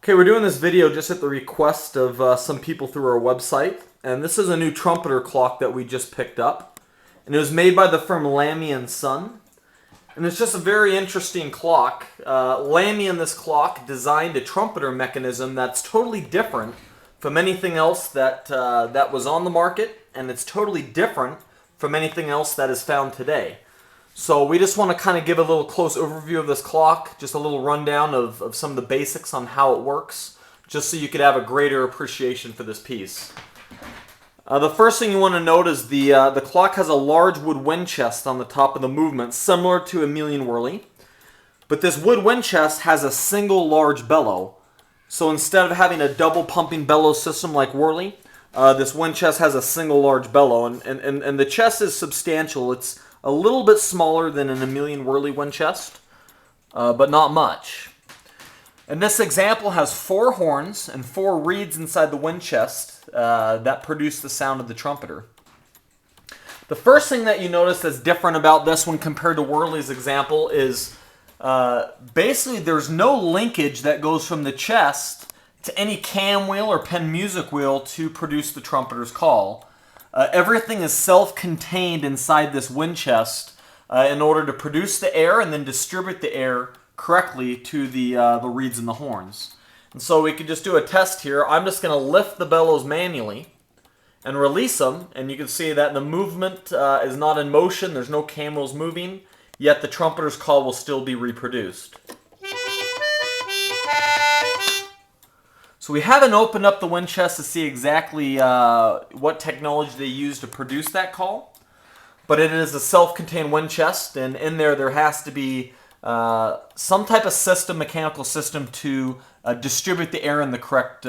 Okay, we're doing this video just at the request of some people through our website. And this is a new Trumpeter clock that we just picked up. And it was made by the firm Lamy Sons. And it's just a very interesting clock. Lamy in this clock designed a trumpeter mechanism that's totally different from anything else that was on the market. And it's totally different from anything else that is found today. So we just want to kind of give a little close overview of this clock, just a little rundown of some of the basics on how it works, just so you could have a greater appreciation for this piece. The first thing you want to note is the clock has a large wood wind chest on the top of the movement, similar to a Million Whirly. But this wood wind chest has a single large bellow. So instead of having a double pumping bellow system like Whirly, this wind chest has a single large bellow. And the chest is substantial. It's a little bit smaller than an Million Whirly wind chest, but not much. And this example has 4 horns and 4 reeds inside the wind chest that produce the sound of the trumpeter. The first thing that you notice that's different about this one compared to Whirly's example is basically there's no linkage that goes from the chest to any cam wheel or pen music wheel to produce the trumpeter's call. Everything is self-contained inside this wind chest in order to produce the air and then distribute the air correctly to the reeds and the horns. And so we could just do a test here. I'm just going to lift the bellows manually and release them. And you can see that the movement is not in motion. There's no cam wheels moving, yet the trumpeter's call will still be reproduced. So we haven't opened up the wind chest to see exactly what technology they use to produce that call. But it is a self-contained wind chest, and in there has to be some type of system, mechanical system, to distribute the air in the correct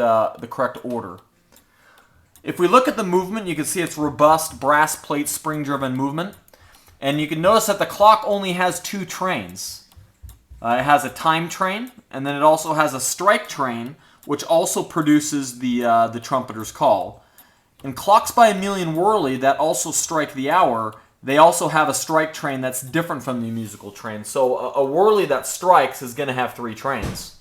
order. If we look at the movement, you can see it's robust, brass plate, spring-driven movement. And you can notice that the clock only has 2 trains. It has a time train, and then it also has a strike train, which also produces the trumpeter's call. In clocks by a Million Whirly that also strike the hour, they also have a strike train that's different from the musical train. So a Whirly that strikes is going to have 3 trains.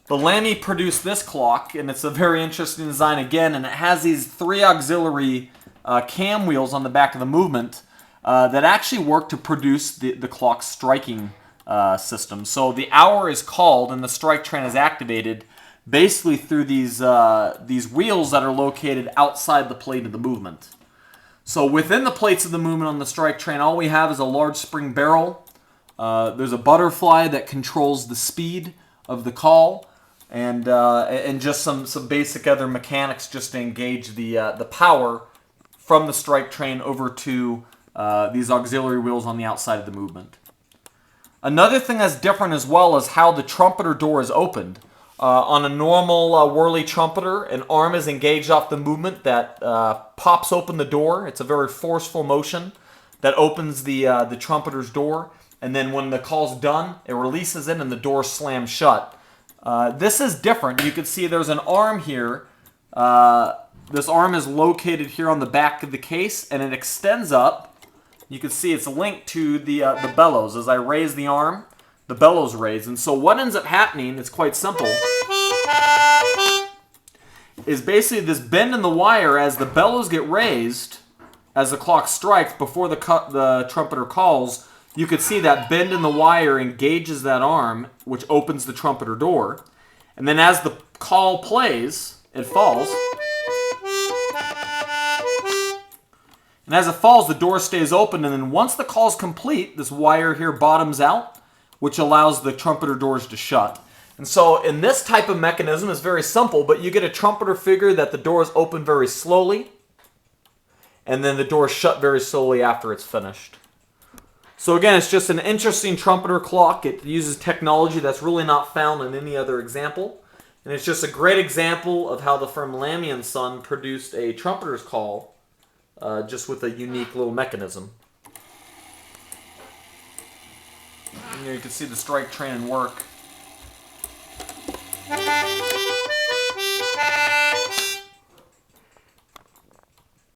The Lamy produced this clock, and it's a very interesting design again, and it has these 3 auxiliary cam wheels on the back of the movement that actually work to produce the clock's striking system. So the hour is called and the strike train is activated basically through these wheels that are located outside the plate of the movement. So within the plates of the movement on the strike train, all we have is a large spring barrel. There's a butterfly that controls the speed of the call, and just some basic other mechanics just to engage the power from the strike train over to these auxiliary wheels on the outside of the movement. Another thing that's different as well is how the trumpeter door is opened. On a normal Whirly trumpeter, an arm is engaged off the movement that pops open the door. It's a very forceful motion that opens the trumpeter's door, and then when the call's done, it releases it and the door slams shut. This is different. You can see there's an arm here. This arm is located here on the back of the case, and it extends up. You can see it's linked to the bellows. As I raise the arm, the bellows raise. And so what ends up happening, it's quite simple, is basically this bend in the wire as the bellows get raised, as the clock strikes before the trumpeter calls. You could see that bend in the wire engages that arm, which opens the trumpeter door. And then as the call plays, it falls. And as it falls, the door stays open. And then once the call is complete, this wire here bottoms out, which allows the trumpeter doors to shut. And so in this type of mechanism, it's very simple, but you get a trumpeter figure that the doors open very slowly, and then the doors shut very slowly after it's finished. So again, it's just an interesting trumpeter clock. It uses technology that's really not found in any other example. And it's just a great example of how the firm Lamy Sons produced a trumpeter's call just with a unique little mechanism. And you can see the strike train in work.